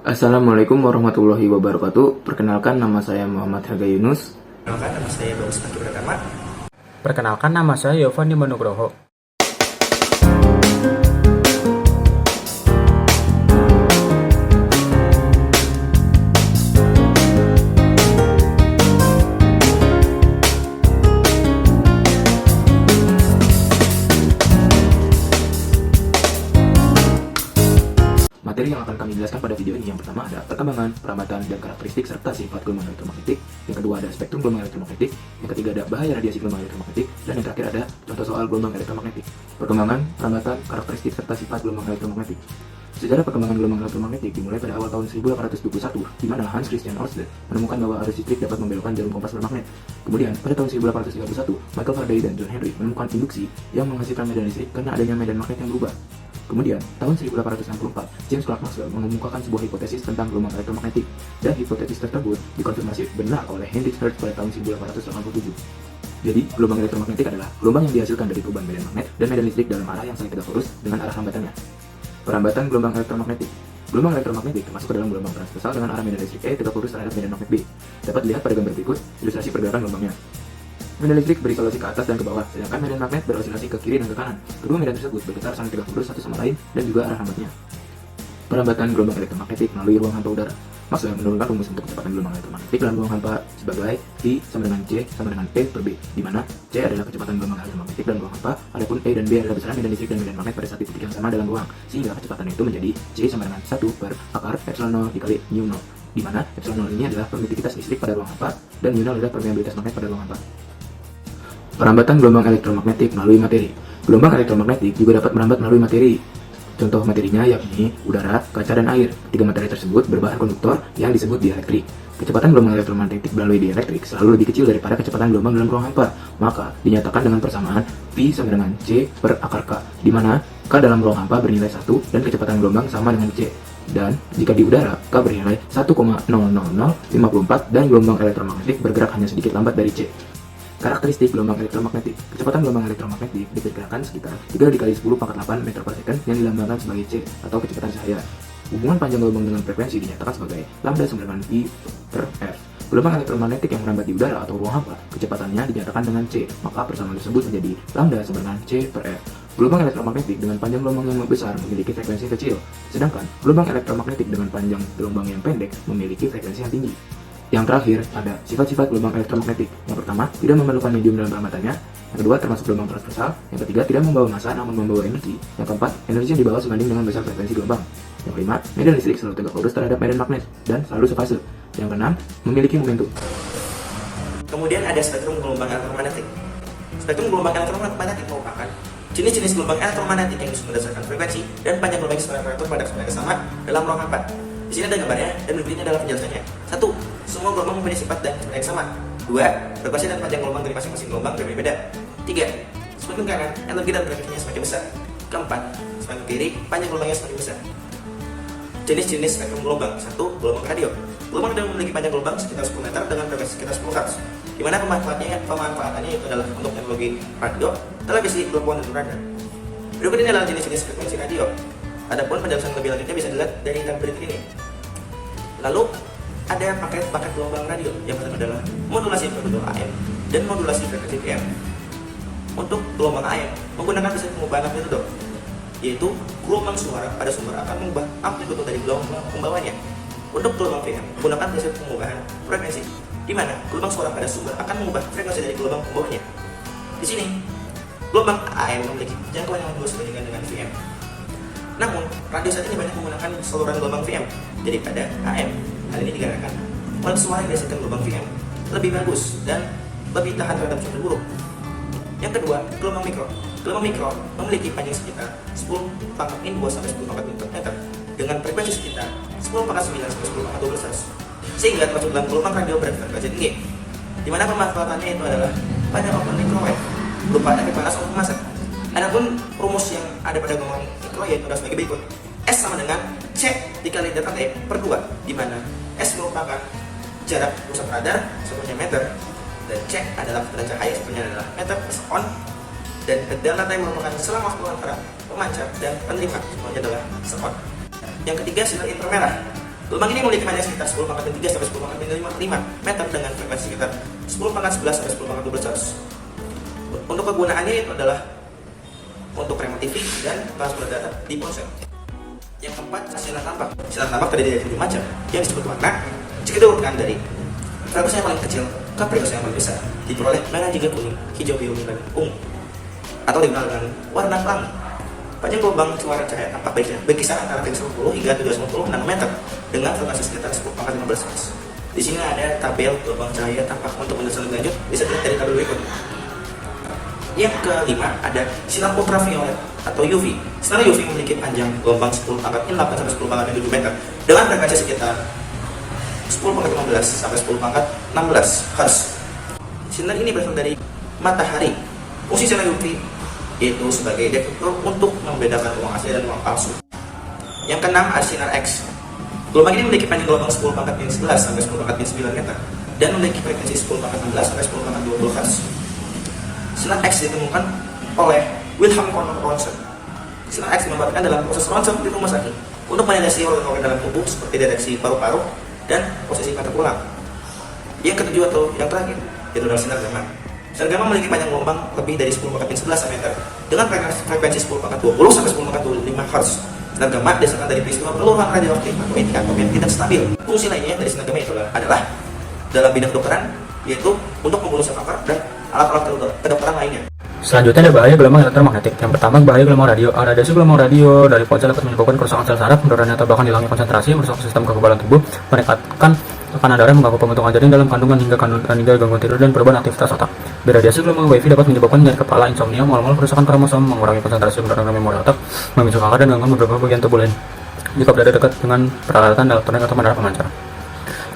Assalamualaikum warahmatullahi wabarakatuh. Perkenalkan, nama saya Muhammad Haga Yunus. Perkenalkan, nama saya Bagus Maki Pratama. Perkenalkan, nama saya Yovani Manugroho. Materi yang akan kami jelaskan pada video ini yang pertama ada perkembangan, perambatan, dan karakteristik serta sifat gelombang elektromagnetik. Yang kedua ada spektrum gelombang elektromagnetik. Yang ketiga ada bahaya radiasi gelombang elektromagnetik. Dan yang terakhir ada contoh soal gelombang elektromagnetik. Perkembangan, perambatan, karakteristik serta sifat gelombang elektromagnetik. Sejarah perkembangan gelombang elektromagnetik dimulai pada awal tahun 1821, di mana Hans Christian Ørsted menemukan bahwa arus listrik dapat membelokkan jarum kompas bermagnet. Kemudian, pada tahun 1831, Michael Faraday dan John Henry menemukan induksi yang menghasilkan medan listrik karena adanya medan magnet yang berubah. Kemudian, tahun 1864, James Clerk Maxwell mengemukakan sebuah hipotesis tentang gelombang elektromagnetik, dan hipotesis tersebut dikonfirmasi benar oleh Heinrich Hertz pada tahun 1887. Jadi, gelombang elektromagnetik adalah gelombang yang dihasilkan dari perubahan medan magnet dan medan listrik dalam arah yang saling tegak lurus dengan arah hambatannya. Perambatan gelombang elektromagnetik. Gelombang elektromagnetik termasuk ke dalam gelombang transversal dengan arah medan listrik E tegak lurus terhadap medan magnet B. Dapat dilihat pada gambar berikut ilustrasi pergerakan gelombangnya. Medan listrik berisolasi ke atas dan ke bawah, sedangkan medan magnet beroscilasi ke kiri dan ke kanan. Kedua medan tersebut bergetar saling tegak lurus satu sama lain dan juga arah hambatnya. Perambatan gelombang elektromagnetik melalui ruang hampa udara. Maxwell menurunkan rumus untuk kecepatan gelombang elektromagnetik dalam ruang hampa sebagai V sama dengan C sama dengan P per B, di mana C adalah kecepatan gelombang elektromagnetik dalam ruang hampa, adapun E dan B adalah besaran medan listrik dan medan magnet pada satu titik yang sama dalam ruang, sehingga kecepatan itu menjadi C sama dengan 1 per akar epsilon 0 dikali mu 0, di mana epsilon 0 ini adalah permitivitas listrik pada ruang hampa dan mu 0 adalah permeabilitas magnet pada ruang hampa. Perambatan gelombang elektromagnetik melalui materi. Gelombang elektromagnetik juga dapat merambat melalui materi. Contoh materinya yakni udara, kaca, dan air. Tiga materi tersebut berbahan konduktor yang disebut dielektrik. Kecepatan gelombang elektromagnetik melalui dielektrik selalu lebih kecil daripada kecepatan gelombang dalam ruang hampa. Maka dinyatakan dengan persamaan V sama dengan C per akar K, di mana K dalam ruang hampa bernilai 1 dan kecepatan gelombang sama dengan C. Dan jika di udara, K bernilai 1,00054 dan gelombang elektromagnetik bergerak hanya sedikit lambat dari C. Karakteristik gelombang elektromagnetik. Kecepatan gelombang elektromagnetik diperkirakan sekitar 3 dikali 10 pangkat 8 meter per second yang dilambangkan sebagai C atau kecepatan cahaya. Hubungan panjang gelombang dengan frekuensi dinyatakan sebagai lambda sama dengan V per F. Gelombang elektromagnetik yang merambat di udara atau ruang hampa, kecepatannya dinyatakan dengan C, maka persamaan tersebut menjadi lambda sama dengan C per F. Gelombang elektromagnetik dengan panjang gelombang yang besar memiliki frekuensi kecil, sedangkan gelombang elektromagnetik dengan panjang gelombang yang pendek memiliki frekuensi yang tinggi. Yang terakhir, ada sifat-sifat gelombang elektromagnetik. Yang pertama, tidak memerlukan medium dalam perambatannya. Yang kedua, termasuk gelombang transversal. Yang ketiga, tidak membawa massa namun membawa energi. Yang keempat, energi yang dibawa sebanding dengan besar frekuensi gelombang. Yang kelima, medan listrik selalu tegak lurus terhadap medan magnet dan selalu sefase. Yang keenam, memiliki momentum. Kemudian ada spektrum gelombang elektromagnetik. Spektrum gelombang elektromagnetik merupakan jenis-jenis gelombang elektromagnetik yang disusun berdasarkan frekuensi dan panjang gelombang yang teratur pada frekuensi sama dalam ruang hampa. Di sini ada gambarnya dan berikut ini adalah penjelasannya. 1. Semua gelombang mempunyai sifat dan kecepatan yang sama. 2. Frekuensi dan panjang gelombang dari masing-masing gelombang berbeda. 3. Semakin kanan, energi dan frekuensinya semakin besar. 4. Semakin kiri, panjang gelombangnya semakin besar. Jenis-jenis spektrum gelombang. 1. Gelombang radio. Gelombang radio memiliki panjang gelombang sekitar 10 meter dengan frekuensi sekitar 10 Hz. Di mana pemanfaatannya itu adalah untuk teknologi radio, televisi, telepon, dan radar. Berikut ini adalah jenis-jenis frekuensi radio. Adapun penjelasan lebih lanjutnya bisa dilihat dari tabel berikut ini. Lalu ada paket-paket gelombang radio. Yang pertama adalah modulasi frekuensi AM dan modulasi frekuensi FM. Untuk gelombang AM menggunakan prinsip pengubahan amplitudo, yaitu gelombang suara pada sumber akan mengubah amplitudo dari gelombang pembawanya. Untuk gelombang FM menggunakan prinsip pengubahan frekuensi, di mana gelombang suara pada sumber akan mengubah frekuensi dari gelombang pembawanya. Di sini gelombang AM memiliki jangkauan yang luas dibandingkan dengan VM. Namun, radio saat ini banyak menggunakan saluran gelombang VM daripada AM. Hal ini dikarenakan kualitas suara yang dihasilkan gelombang VM lebih bagus dan lebih tahan terhadap cuaca buruk. Yang kedua, gelombang mikro. Gelombang mikro memiliki panjang sekitar 10 pangkat min 2 sampai 10 pangkat min per meter dengan frekuensi sekitar 10 pangkat 9 sampai 10 pangkat 12 Hz, sehingga termasuk dalam gelombang radio berfrekuensi tinggi, di mana pemanfaatannya itu adalah pada open microwave berupa efek panas untuk memasak. Adapun rumus yang ada pada gelombang mikro yaitu adalah sebagai berikut. S sama dengan C dikali delta T per 2, di mana S merupakan jarak pusat radar sebenarnya meter dan C adalah kecepatan cahaya sebenarnya adalah meter per second, dan delta T merupakan selang waktu antara pemancar dan penerima semuanya adalah second. Yang ketiga, sinar inframerah. Gelombang ini memiliki panjang sekitar 10 pangkat min 3 sampai 10 pangkat min 5 meter dengan frekuensi sekitar 10 pangkat 11 sampai 10 pangkat 12 Hz. Untuk kegunaannya itu adalah untuk remote TV dan transfer data di ponsel. Yang keempat, sinar tampak. Sinar tampak terdiri dari 7 macam yang disebut warna. Jika diurutkan dari frekuensi yang paling kecil ke frekuensi yang paling besar, diperoleh merah juga kuning, hijau biru dan ungu, atau dikenal dengan warna pelangi. Panjang gelombang suara cahaya tampak berkisar antara 10 hingga 750 nanometer dengan frekuensi sekitar 10 pangkat 15 Hz. Di sini ada tabel gelombang cahaya tampak. Untuk penjelasan lebih lanjut bisa dilihat dari tabel berikut. Yang kelima ada sinar ultraviolet atau UV. Sinar UV memiliki panjang gelombang 10 pangkat 8 sampai 10 pangkat 7 meter dengan frekuensi sekitar 10 pangkat 15 sampai 10 pangkat 16 Hz. Sinar ini berasal dari matahari. Fungsi sinar UV yaitu sebagai detektor untuk membedakan uang asli dan uang palsu. Yang keenam ada sinar X. Gelombang ini memiliki panjang gelombang 10 pangkat min 11 sampai 10 pangkat min 9 meter dan memiliki frekuensi 10 pangkat 16 sampai 10 pangkat 20 Hz. Sinar X ditemukan oleh Wilhelm Conrad Röntgen. Sinar X dimanfaatkan dalam proses ronsen di rumah sakit untuk mendeteksi organ-organ dalam tubuh seperti deteksi paru-paru dan posisi mata tulang. Yang ketujuh atau yang terakhir yaitu adalah sinar gamma. Sinar gamma memiliki panjang gelombang lebih dari 10 pangkat min 11 meter dengan frekuensi 10 pangkat 20 sampai 10 pangkat 25 Hz. Sinar gamma disebabkan dari peristiwa peluruhan radioaktif atau indikator yang tidak stabil. Fungsi lainnya dari sinar gamma itu adalah dalam bidang kedokteran, yaitu untuk membunuh sel kanker dan alat-alat kedokteran lainnya. Selanjutnya ada bahaya gelombang elektromagnetik. Yang pertama, bahaya gelombang radio. Radiasi gelombang radio dari ponsel dapat menyebabkan kerusakan sel saraf, penurunan atau bahkan hilangnya konsentrasi, merusak sistem kekebalan tubuh, meningkatkan tekanan darah, mengganggu pembentukan jaring dalam kandungan hingga gangguan tidur dan perubahan aktivitas otak. Radiasi gelombang WiFi dapat menyebabkan nyeri kepala, insomnia, mual-mual, kerusakan kromosom, mengurangi konsentrasi, menurunkan memori otak, memicu kanker dan gangguan beberapa bagian tubuh lain jika berada dekat dengan peralatan elektronik atau menara pemancar.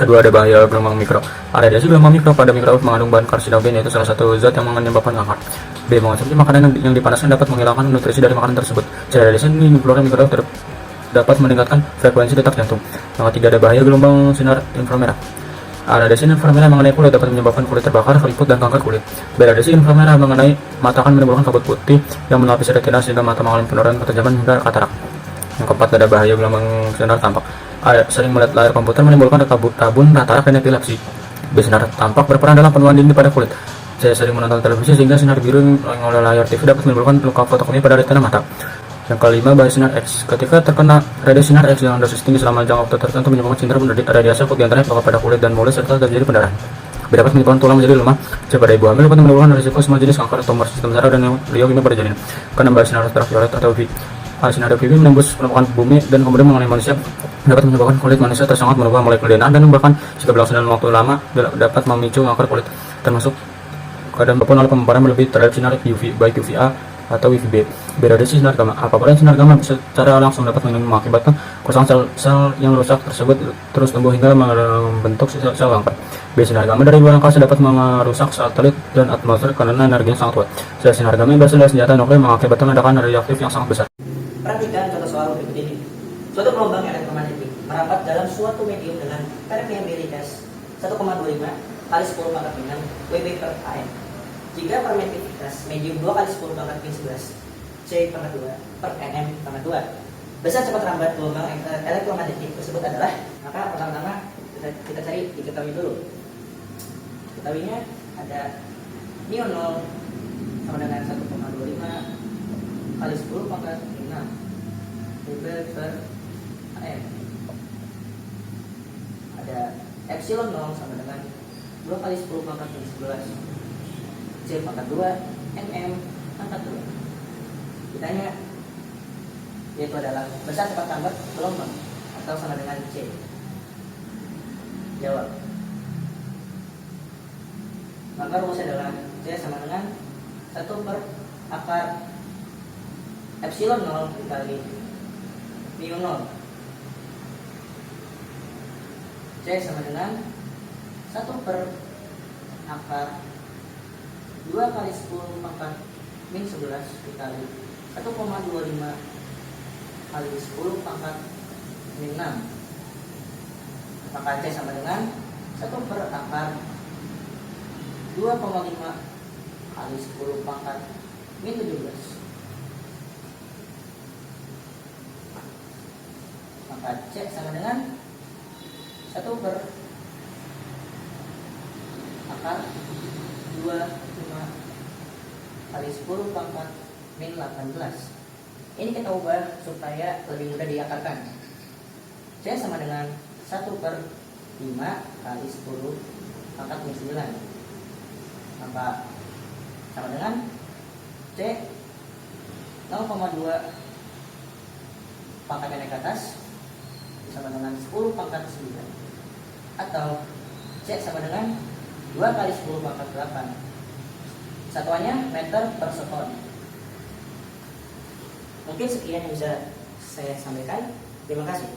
Kedua, ada bahaya gelombang mikro. Radiasi gelombang mikro pada mikro mengandung bahan karsinogen, yaitu salah satu zat yang menyebabkan kanker. B. Mengonsumsi makanan yang dipanaskan dapat menghilangkan nutrisi dari makanan tersebut. C. Radiasi flora mikro dapat meningkatkan frekuensi detak jantung. Yang ketiga, ada bahaya gelombang sinar inframerah. Radiasi inframerah mengenai kulit dapat menyebabkan kulit terbakar, keriput, dan kanker kulit. B. Radiasi inframerah mengenai mata akan menimbulkan kabut putih yang melapisi retina sehingga mata mengalami penurunan ketajaman hingga katarak. Yang keempat, ada bahaya gelombang sinar tampak. Sering melihat layar komputer menimbulkan rabun, katarak, dan epilepsi. B. Sinar tampak berperan dalam penuaan dini pada kulit. C. Sering menonton televisi sehingga sinar biru yang oleh layar TV dapat menimbulkan luka fotokimia pada retina mata. Yang kelima, bahaya sinar X. Ketika terkena radiasi sinar X dengan dosis tinggi selama jangka waktu tertentu menyebabkan sindrom radiasi akut diantaranya luka pada kulit dan mulut serta terjadi pendarahan. B. Dapat menyebabkan tulang menjadi lemah. C. Pada ibu hamil dapat menimbulkan risiko semua jenis kanker tumor sistem saraf dan leukemia pada janin. Keenam, bahaya sinar ultraviolet atau UV. Sinar UV menembus permukaan bumi dan kemudian mengenai manusia dapat menyebabkan kulit manusia tersengat, merubah molekul DNA, dan bahkan jika berlangsung dalam waktu lama dapat memicu kanker kulit, termasuk keadaan apapun oleh pemaparan berlebih terhadap sinar UV, baik UVA atau UVB. Radiasi sinar gamma. Apabila sinar gamma secara langsung dapat mengakibatkan kerusakan sel yang rusak tersebut terus tumbuh hingga membentuk sel kanker. B. Sinar gamma dari luar angkasa dapat merusak satelit dan atmosfer karena energinya sangat kuat. C. Sinar gamma yang berasal dari senjata nuklir mengakibatkan ledakan radioaktif yang sangat besar. Perhatikan contoh soal berikut ini. Suatu gelombang elektromagnetik merambat dalam suatu medium dengan permeabilitas 1,25 kali 10 pangkat 6 Wb per AM. Jika permeabilitas medium 2 kali 10 pangkat 11 C pangkat 2 per nm pangkat 2. Besar cepat rambat gelombang elektromagnetik tersebut adalah, maka pertama-tama kita cari diketahui dulu. Diketahuinya ada mu 0 sama dengan 1,25 kali 10 pangkat 6 Wb per AM. Ada epsilon 0 sama dengan 2 kali 10 pangkat 11 C pangkat 2 nm pangkat 2. Ditanya, yaitu adalah besar cepat rambat gelombang atau sama dengan C. Jawab. Maka rumusnya adalah C sama dengan 1 per akar epsilon 0 dikali mu 0. C sama dengan 1 per akar 2 kali 10 pangkat min 11 dikali 1,25 kali 10 pangkat min 6. Maka C sama dengan 1 per akar 2,5 kali 10 pangkat min 17. Maka C sama dengan 1 per akar 25 kali 10 pangkat min 18. Ini kita ubah supaya lebih mudah diakarkan. C sama dengan 1 per 5 kali 10 pangkat min 9. Maka sama dengan C 0,2 pangkat yang naik ke atas sama dengan 10 pangkat 9. Atau C sama dengan 2 kali 10 pangkat 8. Satuannya meter per sekon. Mungkin sekian yang bisa saya sampaikan. Terima kasih.